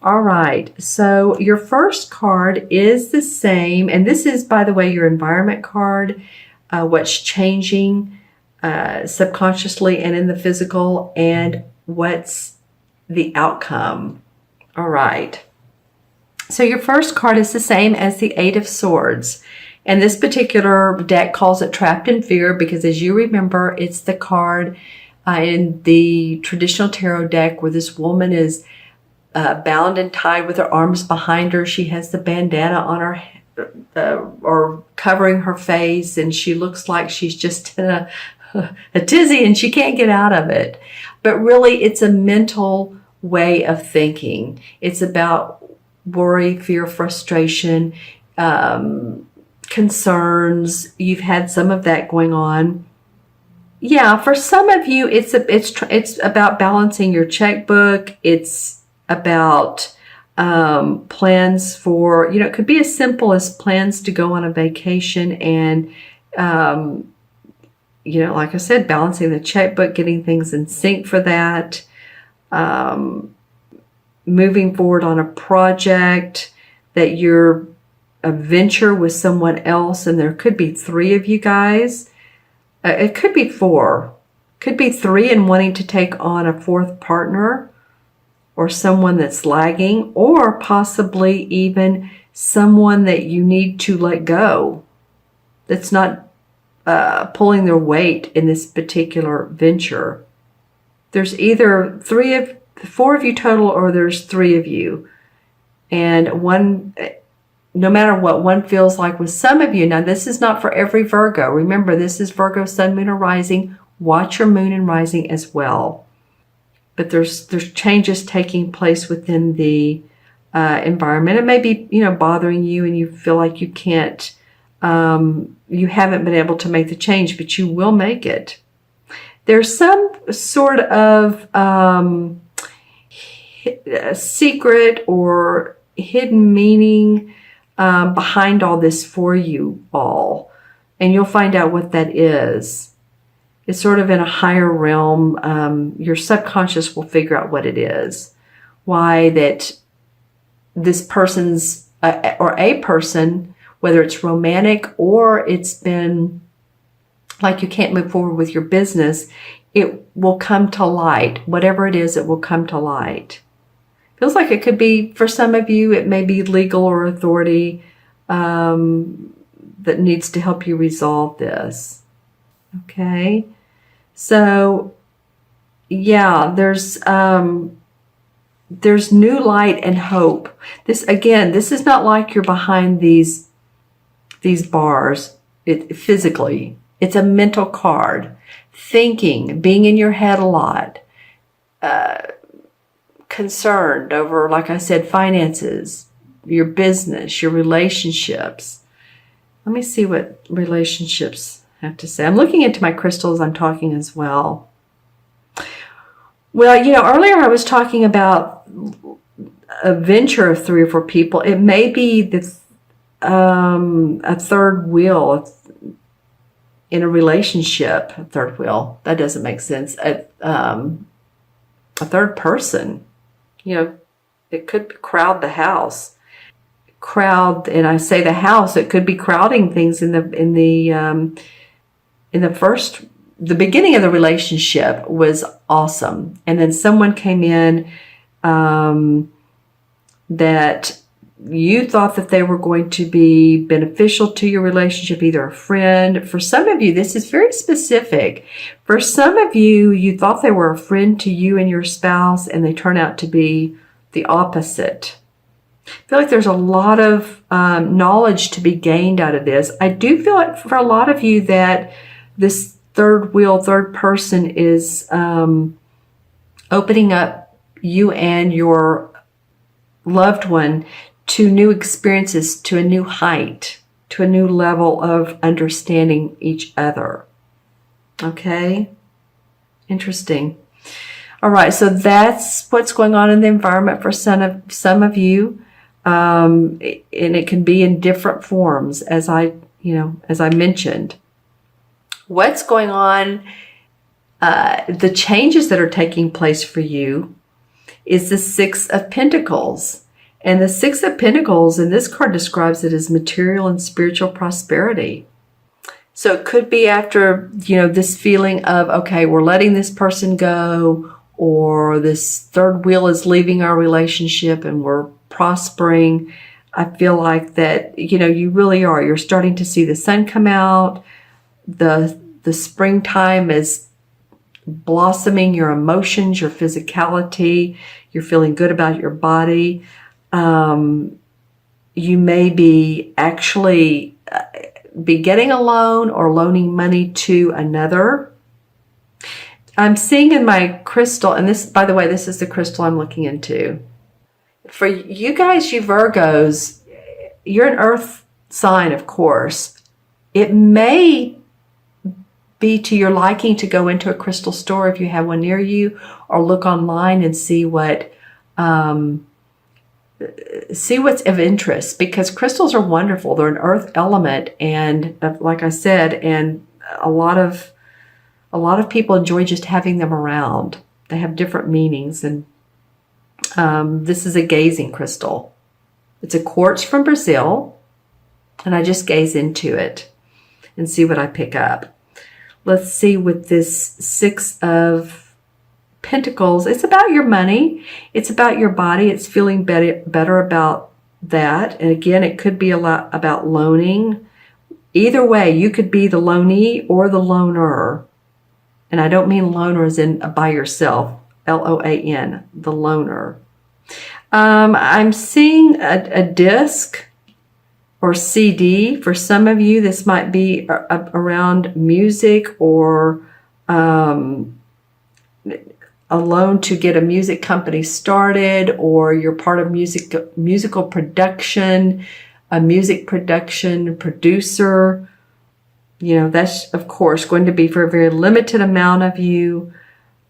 All right, so your first card is the same, and this is, by the way, your environment card, what's changing subconsciously and in the physical, and what's the outcome. All right, so your first card is the same as the Eight of Swords, and this particular deck calls it Trapped in Fear because, as you remember, it's the card in the traditional tarot deck where this woman is bound and tied with her arms behind her. She has the bandana on her or covering her face, and she looks like she's just in a tizzy and she can't get out of it. But really, it's a mental way of thinking. It's about worry, fear, frustration, concerns. You've had some of that going on. Yeah, for some of you, it's about balancing your checkbook. It's about plans for, it could be as simple as plans to go on a vacation and, like I said, balancing the checkbook, getting things in sync for that, moving forward on a project that you're a venture with someone else, and there could be three of you guys. It could be four, could be three and wanting to take on a fourth partner, or someone that's lagging, or possibly even someone that you need to let go that's not pulling their weight in this particular venture. There's either four of you total, or there's three of you. And one, no matter what one feels like with some of you, now this is not for every Virgo. Remember, this is Virgo, Sun, Moon, or Rising. Watch your Moon and Rising as well. But there's changes taking place within the environment. It may be, bothering you, and you feel like you can't, you haven't been able to make the change, but you will make it. There's some sort of secret or hidden meaning behind all this for you all, and you'll find out what that is. It's sort of in a higher realm. Your subconscious will figure out what it is. Why that this person's, or a person, whether it's romantic or it's been like you can't move forward with your business, it will come to light. Whatever it is, it will come to light. Feels like it could be, for some of you, it may be legal or authority that needs to help you resolve this. Okay. So, yeah, there's new light and hope. This is not like you're behind these bars. Physically, it's a mental card. Thinking, being in your head a lot, concerned over, like I said, finances, your business, your relationships. Let me see what relationships have to say. I'm looking into my crystals. I'm talking as well. Well, earlier I was talking about a venture of 3 or 4 people. It may be a third wheel in a relationship. A third wheel. That doesn't make sense. A third person. It could crowd the house. And I say the house. It could be crowding things in the beginning of the relationship was awesome. And then someone came in that you thought that they were going to be beneficial to your relationship, either a friend. For some of you, this is very specific. For some of you, you thought they were a friend to you and your spouse, and they turn out to be the opposite. I feel like there's a lot of knowledge to be gained out of this. I do feel like for a lot of you that this third wheel, third person is opening up you and your loved one to new experiences, to a new height, to a new level of understanding each other. Okay? Interesting. All right, so that's what's going on in the environment for some of you. And it can be in different forms, as I mentioned. What's going on, the changes that are taking place for you is the Six of Pentacles. And the Six of Pentacles, and this card describes it as material and spiritual prosperity. So it could be after, this feeling of, okay, we're letting this person go, or this third wheel is leaving our relationship and we're prospering. I feel like that, you really are. You're starting to see the sun come out. The springtime is blossoming your emotions, your physicality. You're feeling good about your body. You may be actually be getting a loan or loaning money to another. I'm seeing in my crystal, and this, by the way, this is the crystal I'm looking into. For you guys, you Virgos, you're an earth sign, of course. It may be to your liking to go into a crystal store if you have one near you, or look online and see what's of interest, because crystals are wonderful. They're an earth element, and like I said, and a lot of people enjoy just having them around. They have different meanings, and this is a gazing crystal. It's a quartz from Brazil, and I just gaze into it and see what I pick up. Let's see, with this Six of Pentacles, it's about your money. It's about your body. It's feeling better about that. And again, it could be a lot about loaning. Either way, you could be the loanee or the loaner. And I don't mean loaner as in by yourself, L-O-A-N, the loaner. I'm seeing a disc or CD. For some of you, this might be around music, or a loan to get a music company started, or you're part of musical production, a music production producer. That's, of course, going to be for a very limited amount of you.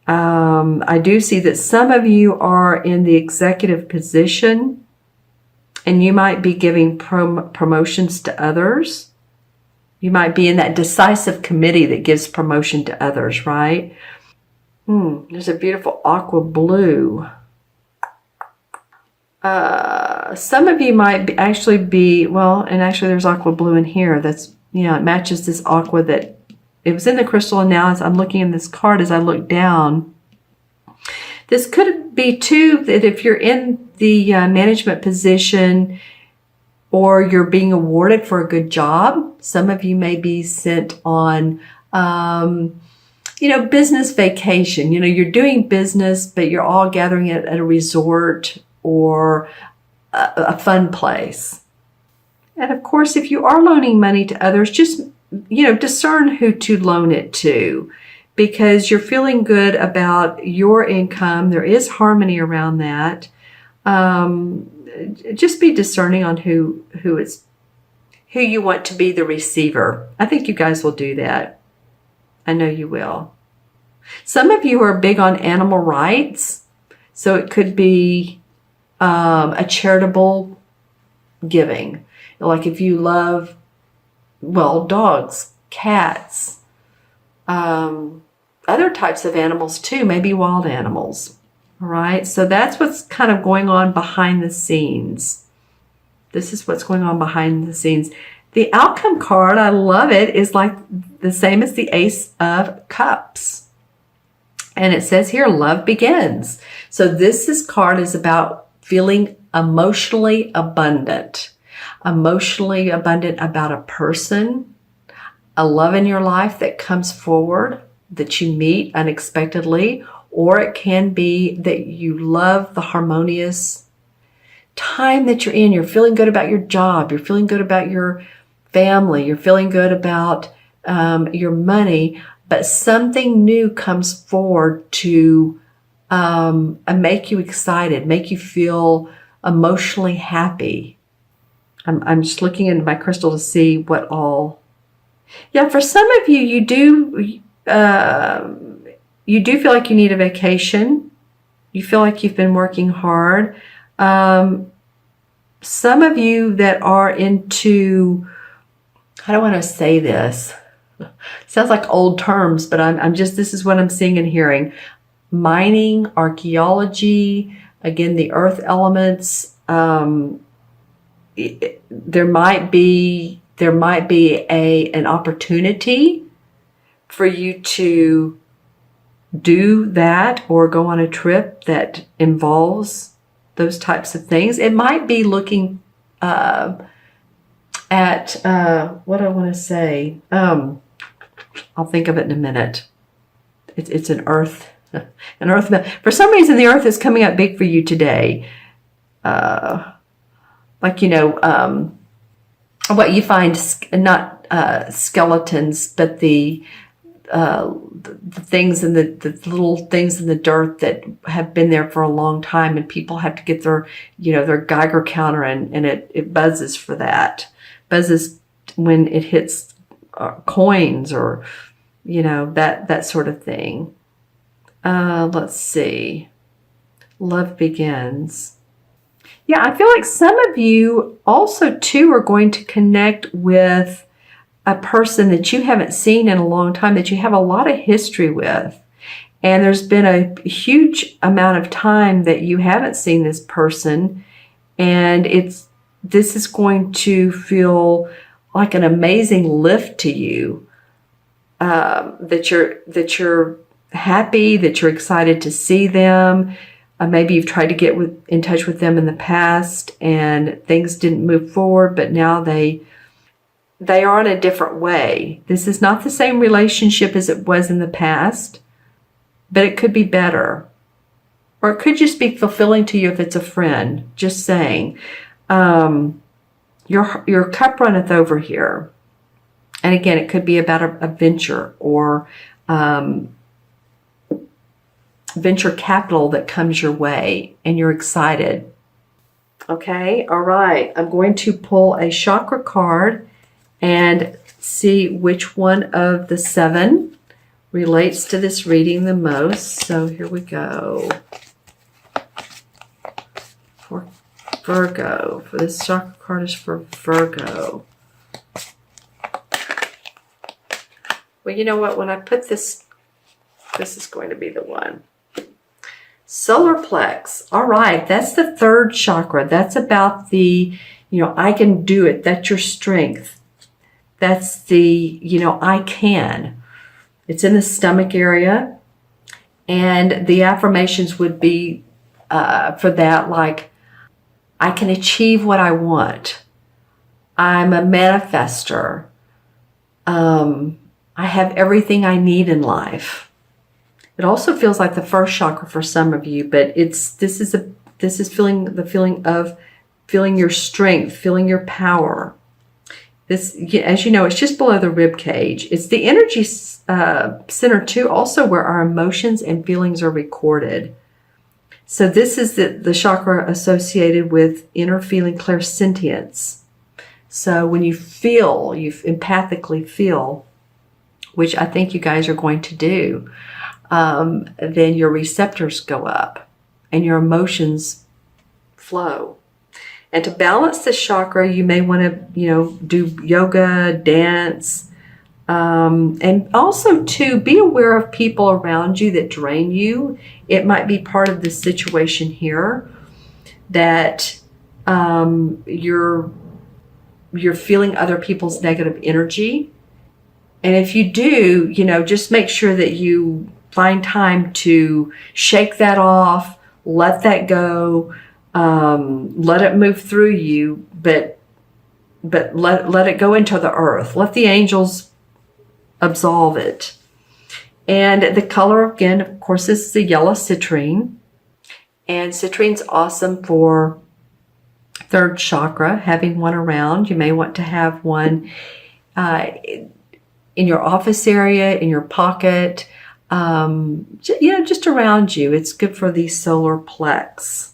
I do see that some of you are in the executive position, and you might be giving promotions to others. You might be in that decisive committee that gives promotion to others, right? There's a beautiful aqua blue. Some of you might actually be, and actually there's aqua blue in here. That's, it matches this aqua that it was in the crystal, and now as I'm looking in this card, as I look down, this could be too that if you're in the management position, or you're being awarded for a good job, some of you may be sent on, business vacation. You're doing business, but you're all gathering at a resort or a fun place. And of course, if you are loaning money to others, just, discern who to loan it to, because you're feeling good about your income. There is harmony around that. Just be discerning on who you want to be the receiver. I think you guys will do that. I know you will. Some of you are big on animal rights, so it could be a charitable giving. Like if you love, dogs, cats, other types of animals too, maybe wild animals. All right, so that's what's kind of going on behind the scenes. This is what's going on behind the scenes. The outcome card, I love it, is like the same as the Ace of Cups. And it says here, love begins. So this card is about feeling emotionally abundant. Emotionally abundant about a person, a love in your life that comes forward, that you meet unexpectedly, or it can be that you love the harmonious time that you're in. You're feeling good about your job. You're feeling good about your family. You're feeling good about your money. But something new comes forward to make you excited, make you feel emotionally happy. I'm just looking into my crystal to see what all. Yeah, for some of you, you do feel like you need a vacation. You feel like you've been working hard. Some of you that are into, I don't want to say this. Sounds like old terms, but I'm just, this is what I'm seeing and hearing. Mining, archaeology, Again, the earth elements, there might be an opportunity for you to do that or go on a trip that involves those types of things. It might be looking at what I want to say. I'll think of it in a minute. It's an earth, For some reason, the earth is coming up big for you today. Like, what you find, not skeletons, but the things and the little things in the dirt that have been there for a long time, and people have to get their Geiger counter, and it buzzes for that. Buzzes when it hits coins or, that sort of thing. Let's see. Love begins. Yeah, I feel like some of you also too are going to connect with a person that you haven't seen in a long time, that you have a lot of history with. And there's been a huge amount of time that you haven't seen this person. And this is going to feel like an amazing lift to you. That you're happy, that you're excited to see them. Maybe you've tried to get in touch with them in the past and things didn't move forward, but now they are in a different way. This is not the same relationship as it was in the past, but it could be better. Or it could just be fulfilling to you if it's a friend. Just saying. Your cup runneth over here. And again, it could be about a venture or venture capital that comes your way and you're excited. Okay, all right. I'm going to pull a chakra card and see which one of the 7 relates to this reading the most. So here we go. For Virgo. For this chakra card is for Virgo. Well, you know what? When I put this is going to be the one. Solar plex. All right. That's the 3rd chakra. That's about the, I can do it. That's your strength. That's the, I can. It's in the stomach area. And the affirmations would be for that, like, I can achieve what I want. I'm a manifester. I have everything I need in life. It also feels like the 1st chakra for some of you, but this is feeling the feeling of feeling your strength, feeling your power. This, as you know, it's just below the rib cage. It's the energy center too, also where our emotions and feelings are recorded. So this is the chakra associated with inner feeling clairsentience. So when you empathically feel, which I think you guys are going to do, then your receptors go up and your emotions flow. And to balance this chakra, you may want to, do yoga, dance, and also to be aware of people around you that drain you. It might be part of the situation here that you're feeling other people's negative energy. And if you do, just make sure that you find time to shake that off, let that go, let it move through you, but let it go into the earth. Let the angels absolve it. And the color, again, of course, this is the yellow citrine. And citrine's awesome for 3rd chakra, having one around. You may want to have one in your office area, in your pocket, just around you. It's good for the solar plex.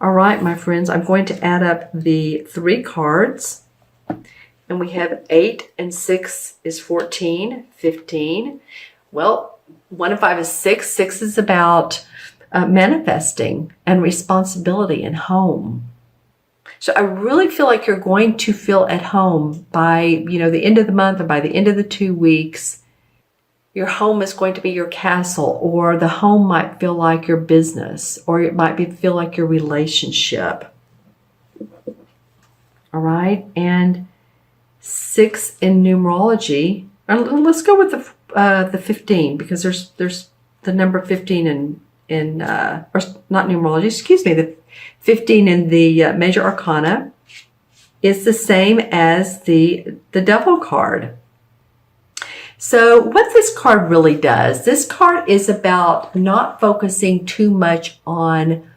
All right, my friends, I'm going to add up the 3 cards. And we have 8 and 6 is 14, 15. Well, 1 and 5 is 6. 6 is about manifesting and responsibility and home. So I really feel like you're going to feel at home by, the end of the month or by the end of the 2 weeks. Your home is going to be your castle, or the home might feel like your business, or it might feel like your relationship. All right. And 6 in numerology. Let's go with the 15, because there's the number 15 or not numerology. Excuse me. The 15 in the major arcana is the same as the Devil card. So what this card really does, this card is about not focusing too much on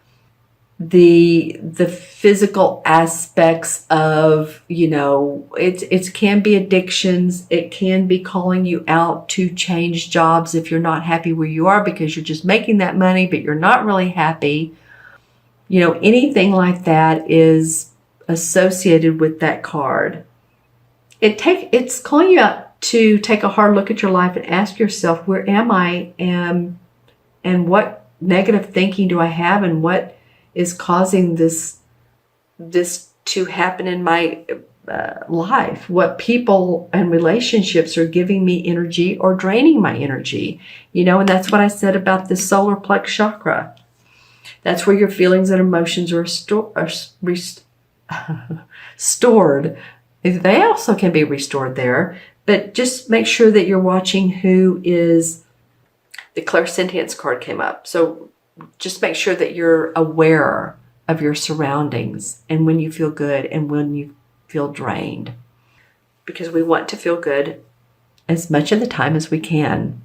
the physical aspects of, it can be addictions. It can be calling you out to change jobs if you're not happy where you are because you're just making that money, but you're not really happy. Anything like that is associated with that card. It's calling you out to take a hard look at your life and ask yourself, where am I, and what negative thinking do I have, and what is causing this to happen in my life? What people and relationships are giving me energy or draining my energy? And that's what I said about the solar plex chakra. That's where your feelings and emotions are stored. They also can be restored there. But just make sure that you're watching who is, the clairsentience card came up. So just make sure that you're aware of your surroundings and when you feel good and when you feel drained. Because we want to feel good as much of the time as we can.